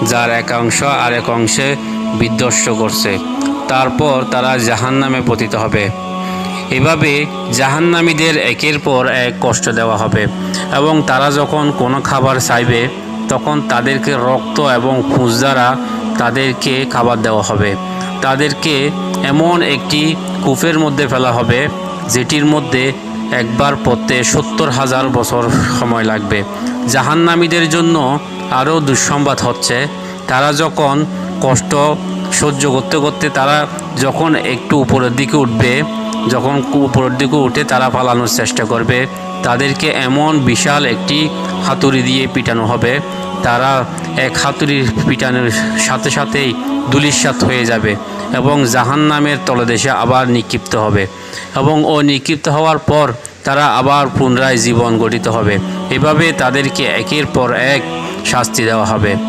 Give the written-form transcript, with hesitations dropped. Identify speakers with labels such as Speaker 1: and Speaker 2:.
Speaker 1: যার এক অংশ আরেক অংশে বিধ্বস্ত করছে। তারপর তারা জাহান্নামে পতিত হবে। এভাবে জাহান্নামীদের একের পর এক কষ্ট দেওয়া হবে এবং তারা যখন কোনো খাবার চাইবে তখন তাদেরকে রক্ত এবং পুঁজ দ্বারা তাদেরকে খাবার দেওয়া হবে। তাদেরকে এমন একটি কূপের মধ্যে ফেলা হবে যেটির মধ্যে একবার পড়তে 70,000 বছর সময় লাগবে। জাহান্নামীদের জন্য আরও দুঃসংবাদ হচ্ছে, তারা যখন কষ্ট সহ্য করতে করতে তারা যখন একটু উপরের দিকে উঠবে, যখন উপরের দিকে উঠে তারা পালানোর চেষ্টা করবে, তাদেরকে এমন বিশাল একটি হাতুড়ি দিয়ে পিটানো হবে। তারা এক হাতুড়ির পিটানোর সাথে সাথেই ধূলিসাৎ হয়ে যাবে এবং জাহান্নামের তলদেশে আবার নিক্ষিপ্ত হবে এবং নিক্ষিপ্ত হওয়ার পর তারা আবার পুনরায় জীবন গঠিত হবে। এভাবে তাদেরকে একের পর এক শাস্তি দেওয়া হবে।